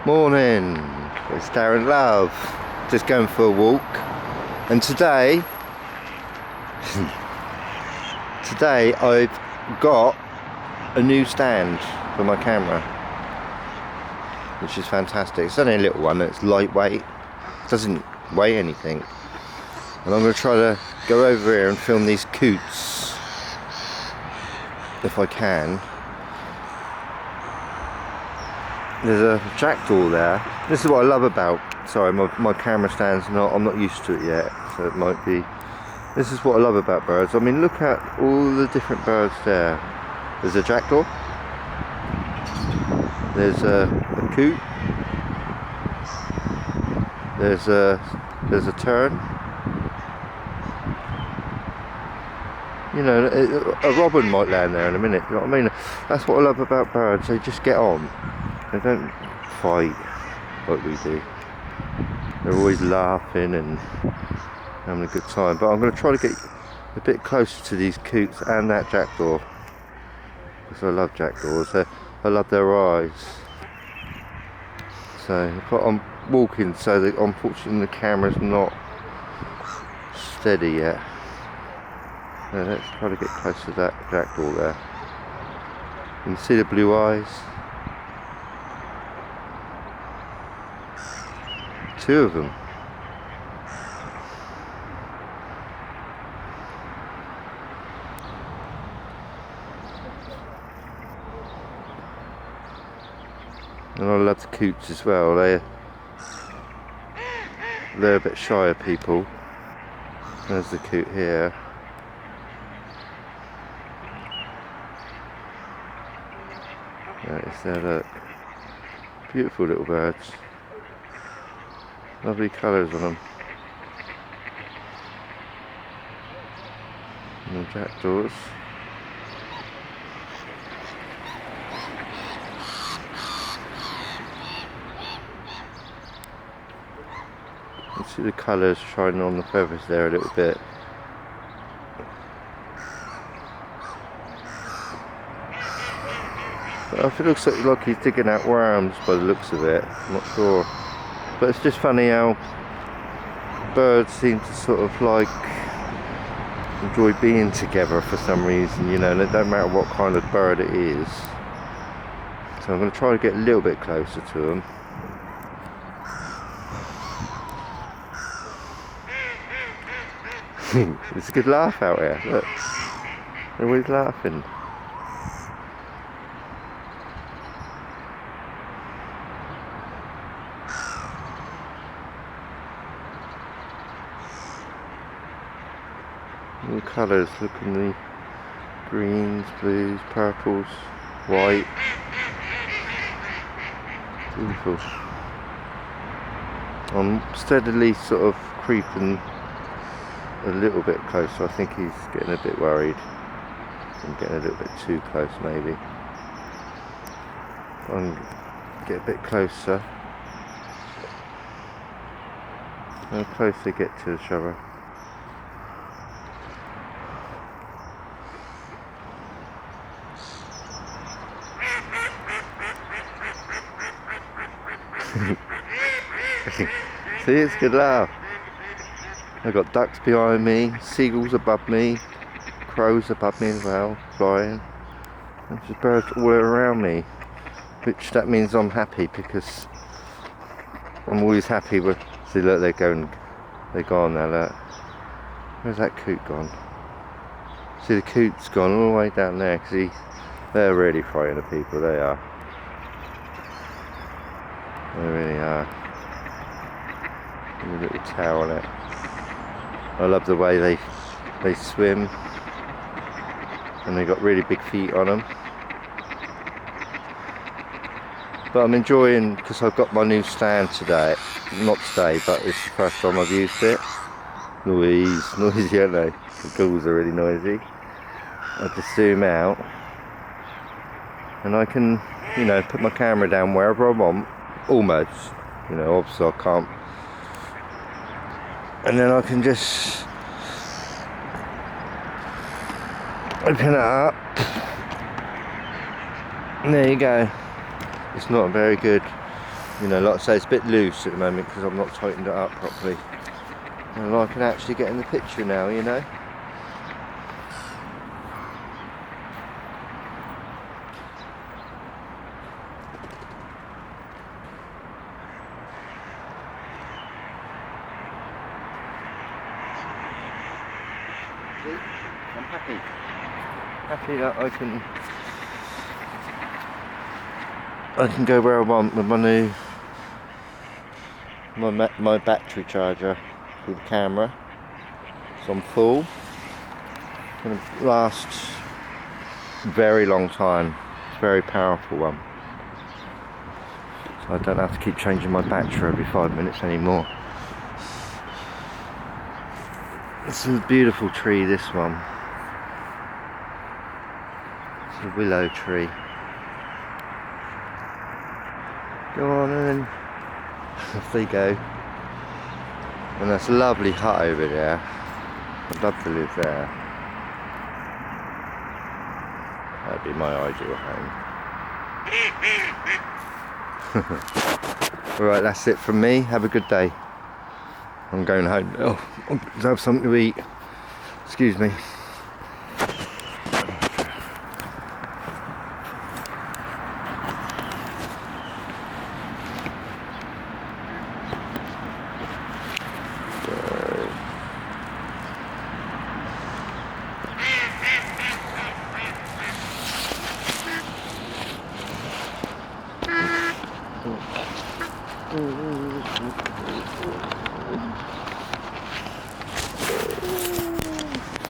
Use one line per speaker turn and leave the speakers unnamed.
Morning, it's Darren Love, just going for a walk, and today I've got a new stand for my camera, which is fantastic. It's only a little one, it's lightweight, doesn't weigh anything, and I'm going to try to go over here and film these coots, if I can. There's a jackdaw there. This is what I love about, sorry, my camera stand's not, I'm not used to it yet, so it might be, this is what I love about birds. I mean, look at all the different birds there. There's a jackdaw, there's a coot, there's a tern, you know, a robin might land there in a minute, you know what I mean? That's what I love about birds, they just get on. They don't fight like we do. They're always laughing and having a good time. But I'm going to try to get a bit closer to these coots and that jackdaw, because I love jackdaws. I love their eyes. So, but I'm walking, so that unfortunately the camera's not steady yet. So let's try to get close to that jackdaw there. You can see the blue eyes. Two of them. And I love the coots as well. They're a bit shy of people. There's the coot here. There is there, look. Beautiful little birds. Lovely colours on them. And the jackdaws. You see the colours shining on the feathers there a little bit. But I feel it looks like he's digging out worms by the looks of it. I'm not sure. But it's just funny how birds seem to sort of like enjoy being together for some reason, you know, and it don't matter what kind of bird it is. So I'm going to try to get a little bit closer to them. It's a good laugh out here, look. They're always laughing. All the colours, look in the greens, blues, purples, white. Beautiful. I'm steadily sort of creeping a little bit closer. I think he's getting a bit worried. I'm getting a little bit too close maybe. I'm get a bit closer. How close they get to each other. See, it's a good laugh. I've got ducks behind me, seagulls above me, crows above me as well, flying. There's just birds all around me, which that means I'm happy, because I'm always happy with. See, look, they're gone now. Look, where's that coot gone? See, the coot's gone all the way down there. See, they're really frightening people. They are. They really are. With a little tail on it. I love the way they swim, and they got really big feet on them. But I'm enjoying, because I've got my new stand today. Not today, but it's the first time I've used it. Noisy, aren't they? The gulls are really noisy. I just zoom out, and I can, you know, put my camera down wherever I want, almost. You know, obviously I can't. And then I can just open it up. And there you go. It's not very good You know, like I say, it's a bit loose at the moment because I've not tightened it up properly. And I can actually get in the picture now, you know. I'm happy. Happy that I can go where I want with my new my battery charger with the camera. So I'm full. It's going to last a very long time. It's a very powerful one. So I don't have to keep changing my battery every 5 minutes anymore. It's a beautiful tree, this one. It's a willow tree. Go on and off they go. And that's a lovely hut over there. I'd love to live there. That'd be my ideal home. Alright, that's it from me. Have a good day. I'm going home. Oh, have something to eat. Excuse me.